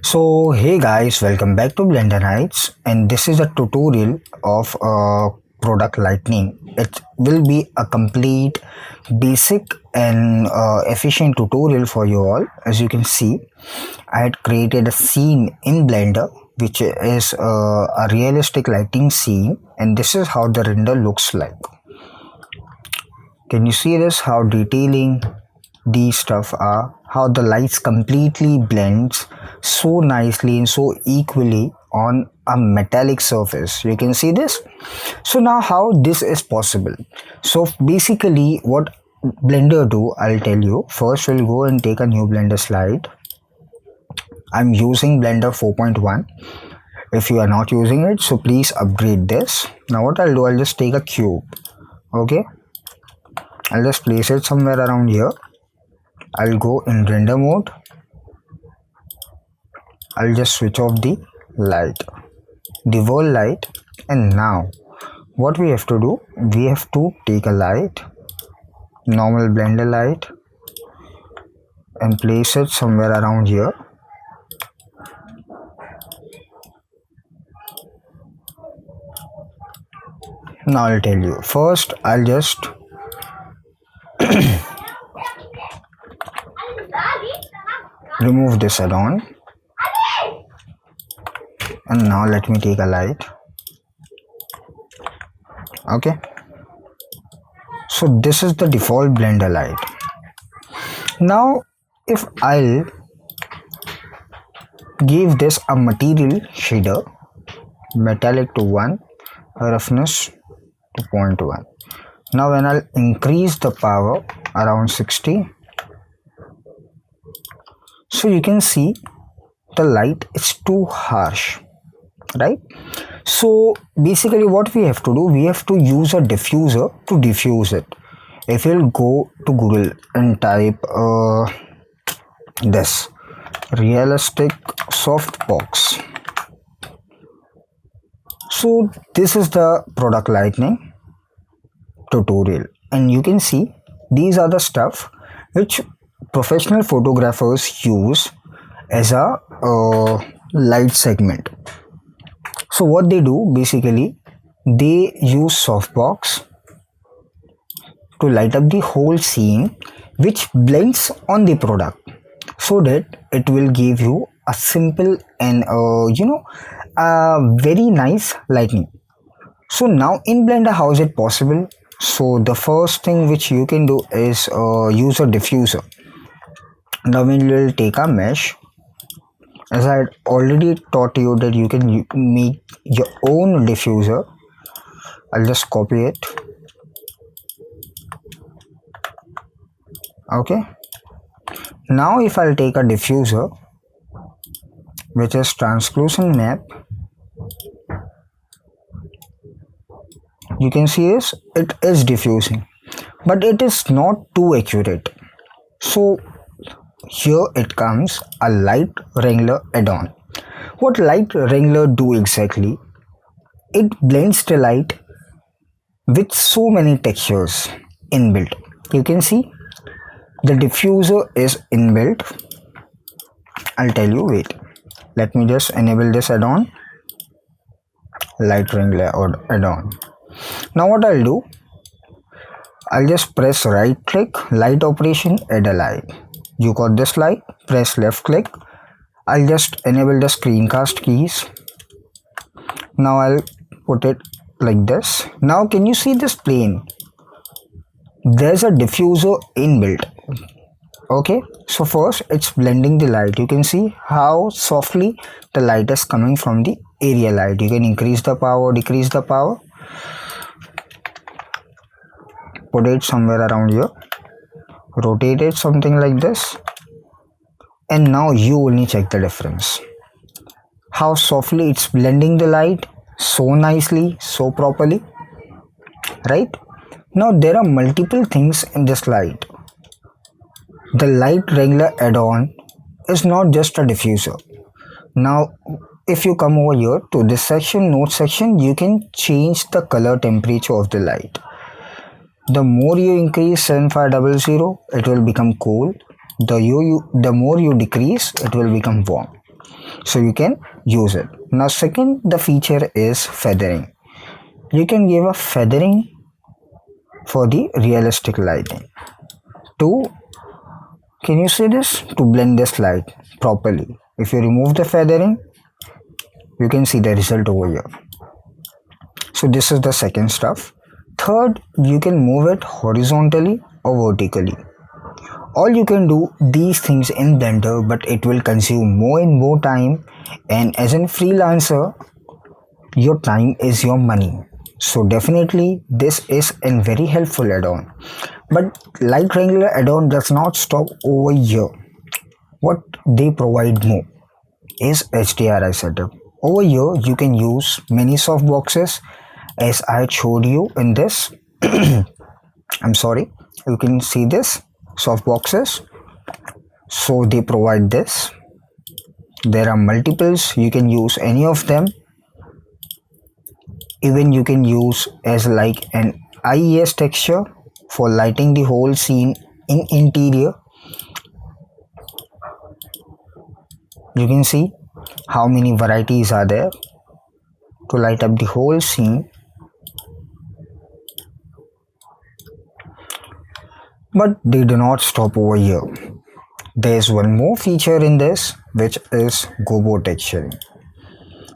So hey guys, welcome back to Blender Nights, and this is a tutorial of product lightning. It will be a complete basic and efficient tutorial for you all. As you can see, I had created a scene in Blender which is a realistic lighting scene, and this is how the render looks like. Can you see this? How detailing these stuff are, how the lights completely blends so nicely and so equally on a metallic surface. You can see this. So now how this is possible? So basically what Blender do, I'll tell you. First we'll go and take a new Blender slide. I'm using Blender 4.1. If you are not using it, so please upgrade this. Now what I'll do, I'll just take a cube. Okay, I'll just place it somewhere around here. I'll go in render mode. I'll just switch off the light, the world light, and now what we have to do, we have to take a light, normal Blender light, and place it somewhere around here. Now I'll tell you. First I'll just remove this add-on, and now let me take a light. Okay, so this is the default Blender light. Now if I'll give this a material shader, metallic to 1, roughness to 0.1. Now when I'll increase the power around 60, so you can see the light is too harsh, right? So basically what we have to do, we have to use a diffuser to diffuse it. If you'll go to Google and type this realistic softbox, so this is the product lightning tutorial, and you can see these are the stuff which professional photographers use as a light segment. So what they do, basically they use softbox to light up the whole scene, which blends on the product so that it will give you a simple and very nice lighting. So now in Blender, how is it possible? So the first thing which you can do is use a diffuser. Now we will take a mesh. As I had already taught you that you can make your own diffuser. I'll just copy it. Okay, now if I'll take a diffuser which is translucent map, you can see this, it is diffusing, but it is not too accurate. So here it comes a light Wrangler add-on. What light Wrangler do exactly? It blends the light with so many textures inbuilt. You can see the diffuser is inbuilt. I'll tell you, wait, let me just enable this add-on, light Wrangler or add-on. Now what I'll do, I'll just press right click, light operation, add a light. You got this light, press left click. I'll just enable the screencast keys. Now I'll put it like this. Now can you see this plane? There's a diffuser inbuilt. Okay, so first it's blending the light. You can see how softly the light is coming from the area light. You can increase the power, decrease the power, put it somewhere around here, rotate it something like this, and now you only check the difference. How softly it's blending the light, so nicely, so properly, right? Now there are multiple things in this light. The light Wrangler add-on is not just a diffuser. Now if you come over here to this section, node section, you can change the color temperature of the light. The more you increase 7500, it will become cold. The more you decrease, it will become warm. so you can use it. Now second, the feature is feathering. You can give a feathering for the realistic lighting. Two, can you see this? To blend this light properly. If you remove the feathering, you can see the result over here. So this is the second stuff. Third, you can move it horizontally or vertically. All you can do these things in Blender, but it will consume more and more time, and as a freelancer, your time is your money. So definitely this is a very helpful add-on. But Light Wrangler add-on does not stop over here. What they provide more is HDRI setup. Over here you can use many softboxes as I showed you in this. I'm sorry, you can see this softboxes. So they provide this. There are multiples, you can use any of them. Even you can use as like an IES texture for lighting the whole scene in interior. You can see how many varieties are there to light up the whole scene. But they do not stop over here. There's one more feature in this, which is gobo texturing.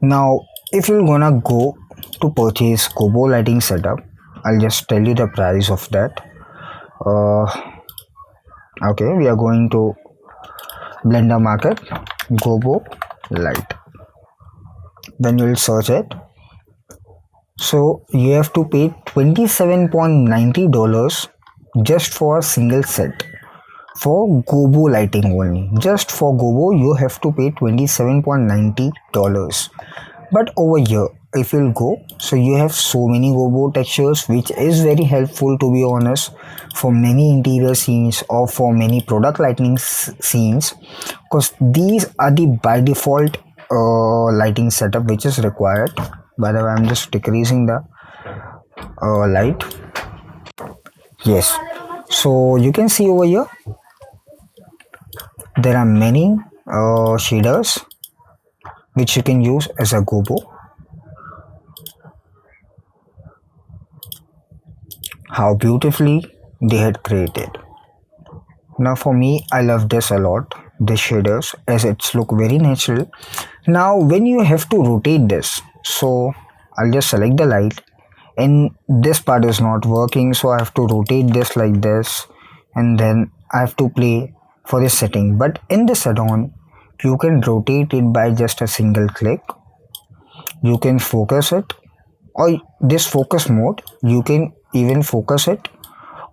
Now if you're gonna go to purchase gobo lighting setup, I'll just tell you the price of that. Okay, we are going to Blender Market, gobo light. Then you will search it. So you have to pay $27.90 just for a single set for gobo lighting only. Just for gobo you have to pay $27.90. But over here if you'll go, so you have so many gobo textures, which is very helpful, to be honest, for many interior scenes or for many product lighting scenes, because these are the by default lighting setup which is required. By the way, I'm just decreasing the light. Yes, so you can see over here there are many shaders which you can use as a gobo. How beautifully they had created. Now for me, I love this a lot, the shaders, as it's look very natural. Now when you have to rotate this, so I'll just select the light, and this part is not working, so I have to rotate this like this, and then I have to play for this setting. But in this add-on you can rotate it by just a single click. You can focus it, or this focus mode, you can even focus it,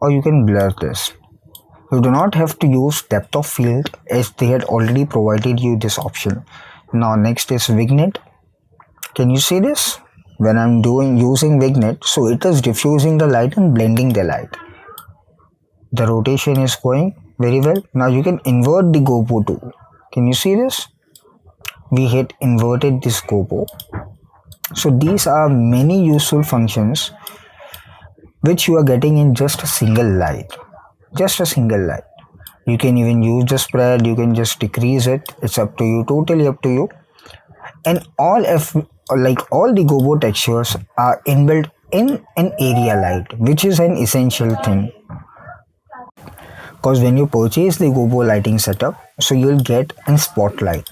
or you can blur this. You do not have to use depth of field, as they had already provided you this option. Now next is vignette. Can you see this? When I'm using vignette, so it is diffusing the light and blending the light. The rotation is going very well. Now you can invert the gobo too. Can you see this? We had inverted this gobo. So these are many useful functions which you are getting in just a single light. Just a single light. You can even use the spread, you can just decrease it. It's up to you, totally up to you. And all the gobo textures are inbuilt in an area light, which is an essential thing. Because when you purchase the gobo lighting setup, so you'll get a spotlight,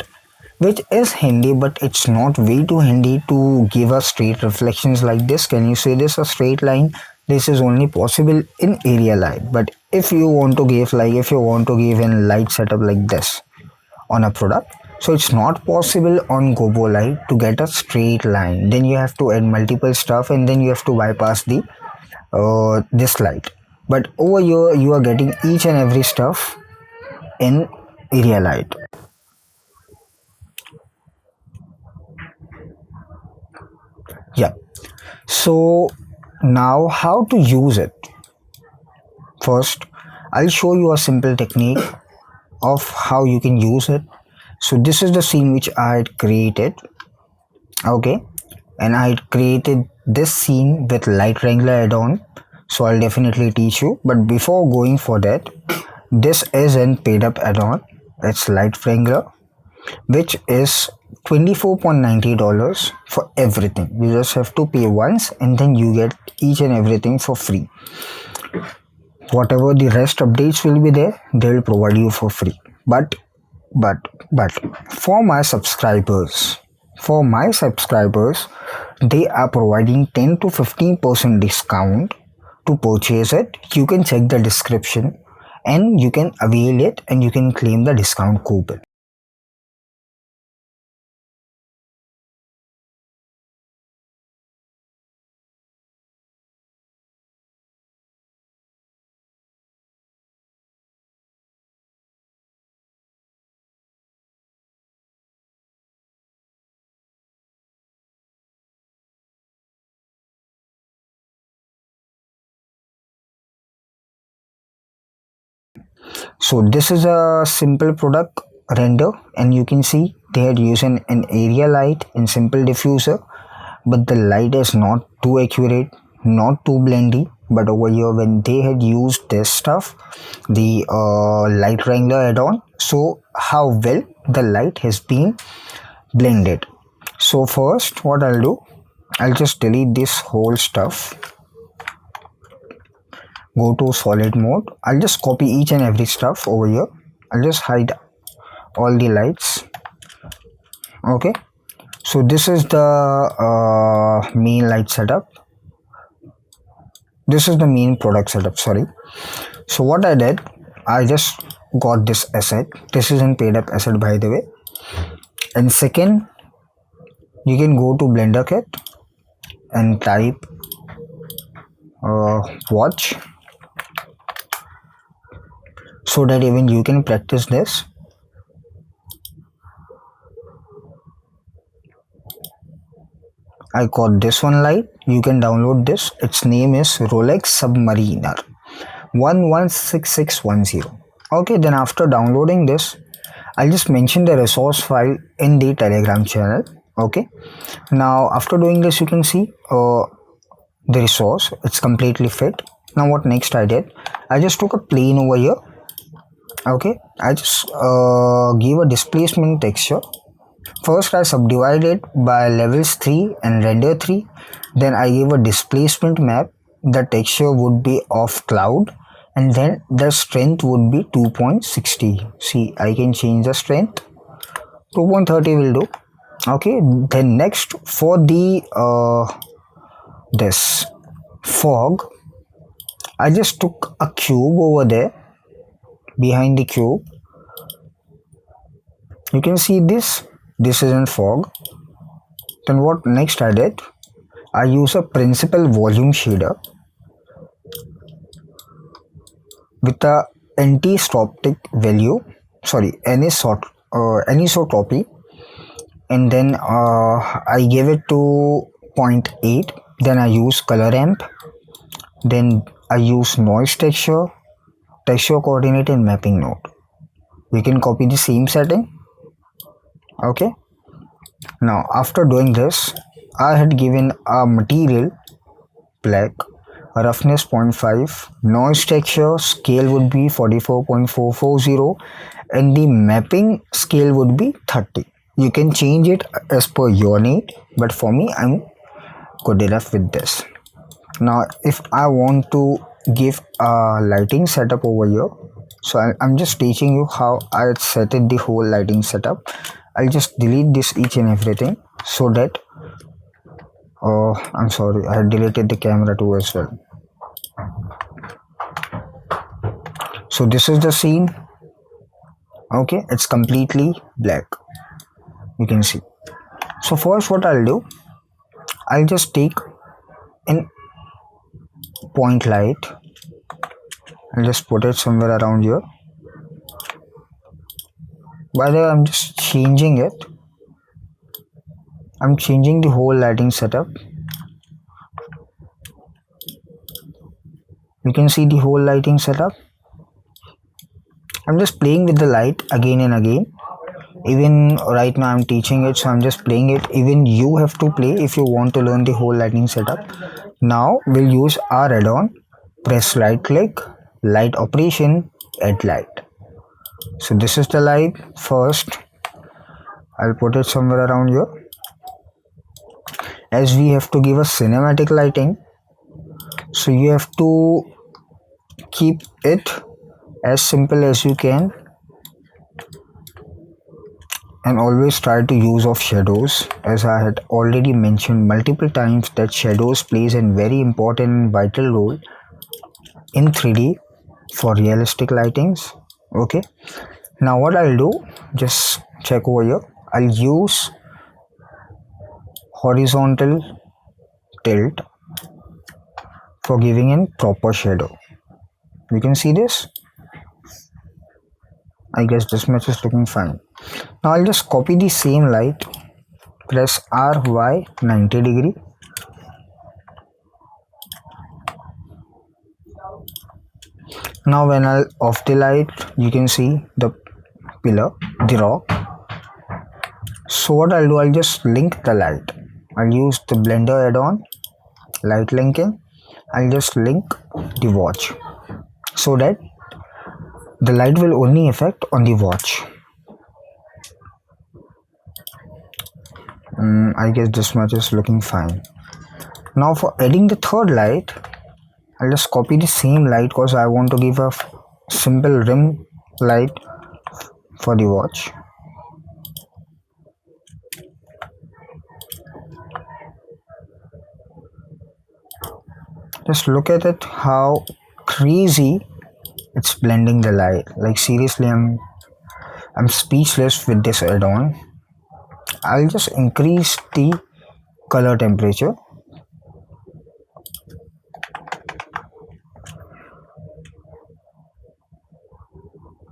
which is handy, but it's not way too handy to give us straight reflections like this. Can you see this, a straight line? This is only possible in area light. But if you want to give a light setup like this on a product, so it's not possible on gobo light to get a straight line. Then you have to add multiple stuff, and then you have to bypass the this light. But over here you are getting each and every stuff in area light. Yeah, so now how to use it. First, I'll show you a simple technique of how you can use it. So this is the scene which I had created. Okay, and I had created this scene with Light Wrangler add-on, so I'll definitely teach you. But before going for that, this is an paid up add-on. It's Light Wrangler. which is $24.90 for everything. You just have to pay once and then you get each and everything for free. Whatever the rest updates will be there, they will provide you for free. But for my subscribers, they are providing 10 to 15% discount to purchase it. You can check the description and you can avail it and you can claim the discount coupon. So this is a simple product render, and you can see they had used an area light in simple diffuser, but the light is not too accurate, not too blendy. But over here when they had used this stuff, the light Wrangler add-on, so how well the light has been blended. So first what I'll do, I'll just delete this whole stuff, go to solid mode. I'll just copy each and every stuff over here. I'll just hide all the lights. Okay, so this is the main light setup. This is the main product setup, sorry. So what I did, I just got this asset. This is an paid up asset, by the way. And second, you can go to Blender Kit and type watch, so that even you can practice this. I got this one light. You can download this. Its name is Rolex Submariner 116610. Okay, then after downloading this, I'll just mention the resource file in the Telegram channel. Okay, now after doing this, you can see the resource, it's completely fit. Now what next I did, I just took a plane over here. Okay, I just gave a displacement texture. First I subdivided by levels 3 and render 3. Then I gave a displacement map. The texture would be of cloud, and then the strength would be 2.60. See, I can change the strength. 2.30 will do. Okay, then next for the this fog, I just took a cube over there. Behind the cube, you can see this isn't fog. Then what next I did, I use a principal volume shader with a anti-stroptic value, sorry, anisotropy, and then I gave it to 0.8. Then I use color ramp. Then I use noise texture coordinate and mapping node. We can copy the same setting. Okay, now after doing this, I had given a material black, roughness 0.5, noise texture scale would be 44.440, and the mapping scale would be 30. You can change it as per your need, but for me I'm good enough with this. Now if I want to give a lighting setup over here, so I'm just teaching you how I set it, the whole lighting setup. I'll just delete this each and everything, so that I'm sorry, I had deleted the camera too as well. So this is the scene. Okay, it's completely black, you can see. So first what I'll do, I'll just take an point light. I'll just put it somewhere around here. By the way, I'm just changing it. I'm changing the whole lighting setup. You can see the whole lighting setup. I'm just playing with the light again and again. Even right now I'm teaching it, so I'm just playing it. Even you have to play if you want to learn the whole lighting setup. Now we'll use our add-on. Press right click, light operation, add light. So this is the light. First I'll put it somewhere around here. As we have to give a cinematic lighting, so you have to keep it as simple as you can, and always try to use of shadows. As I had already mentioned multiple times that shadows plays a very important and vital role in 3D for realistic lightings. Okay, now what I'll do, just check over here. I'll use horizontal tilt for giving in proper shadow. You can see this. I guess this much is looking fine. Now I'll just copy the same light, press RY 90 degree. Now when I'll off the light, you can see the pillar, the rock. So what I'll do, I'll just link the light. I'll use the blender add-on, light linking. I'll just link the watch so that the light will only affect on the watch. I guess this much is looking fine. Now for adding the third light, I'll just copy the same light because I want to give a simple rim light for the watch. Just look at it, how crazy it's blending the light. Like seriously, I'm speechless with this add-on. I'll just increase the color temperature.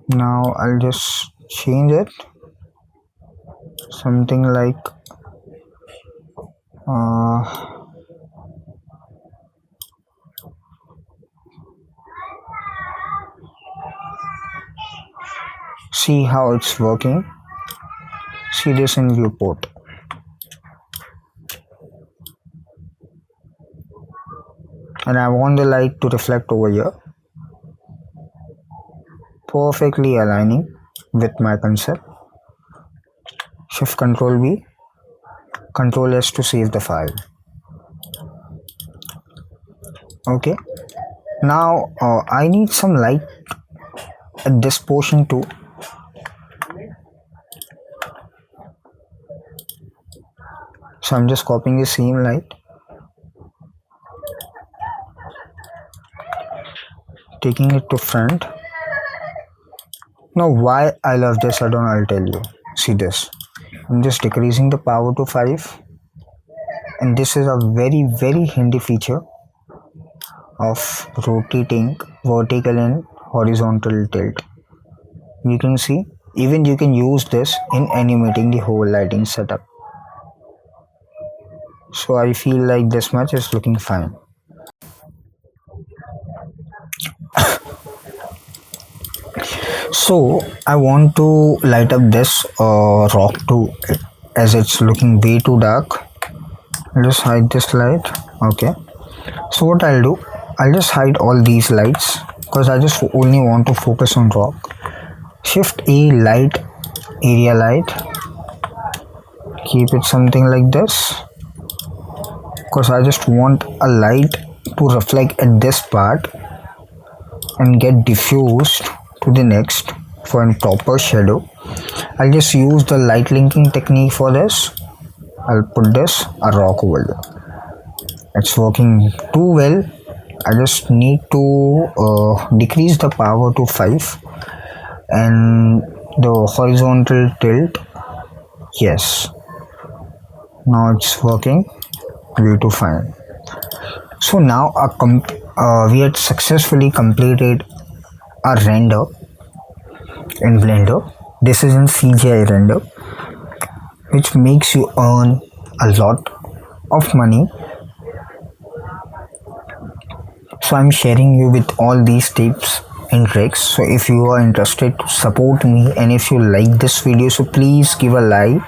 Now I'll just change it something like see how it's working. See this in viewport. And I want the light to reflect over here, perfectly aligning with my concept. Shift Control B, Control S to save the file. Okay, now I need some light at this portion too. So I'm just copying the same light, taking it to front. Now why I love this add-on, I'll tell you. See this, I'm just decreasing the power to 5, and this is a very handy feature of rotating vertical and horizontal tilt. You can see, even you can use this in animating the whole lighting setup. So I feel like this much is looking fine. So I want to light up this rock too, as it's looking way too dark. I'll just hide this light. Okay, so what I'll do, I'll just hide all these lights because I just only want to focus on rock. Shift A, light, area light, keep it something like this because I just want a light to reflect at this part and get diffused to the next for a proper shadow. I'll just use the light linking technique for this. I'll put this a rock over here. It's working too well. I just need to decrease the power to 5 and the horizontal tilt. Yes, now it's working way too fine. So now we had successfully completed a render in Blender. This is in CGI render, which makes you earn a lot of money. So I'm sharing you with all these tips and tricks. So if you are interested to support me and if you like this video, so please give a like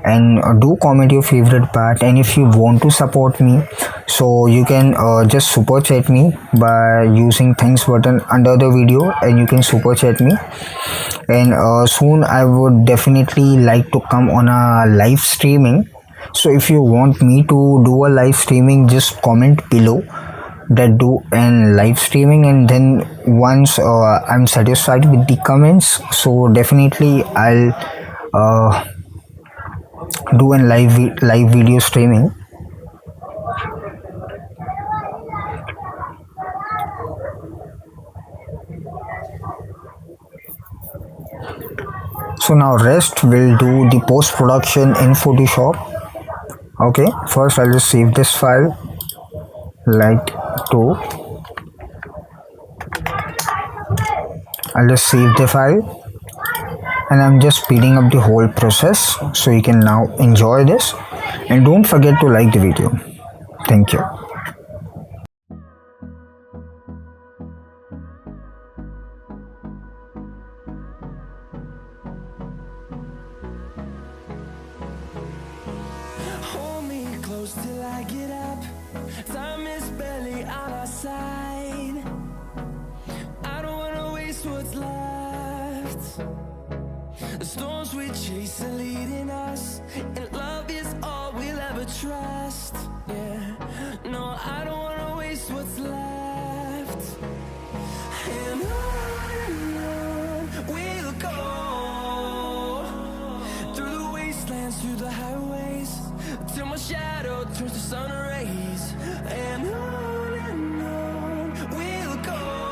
and do comment your favorite part. And if you want to support me, so you can just super chat me by using thanks button under the video, and you can super chat me. And soon I would definitely like to come on a live streaming. So if you want me to do a live streaming, just comment below that do and live streaming, and then once I'm satisfied with the comments, so definitely I'll do a live video streaming. So now rest will do the post production in Photoshop. Okay, first I'll just save this file, light 2. I'll just save the file, and I'm just speeding up the whole process so you can now enjoy this. And don't forget to like the video. Thank you. Hold me close till I get up. Time is barely on our side. I don't wanna waste what's left. The storms we chase are leading us, and love is all we'll ever trust. Yeah, no, I don't wanna waste what's left. And on we'll go, through the wastelands, through the highways, till my shadow turns to sun rays.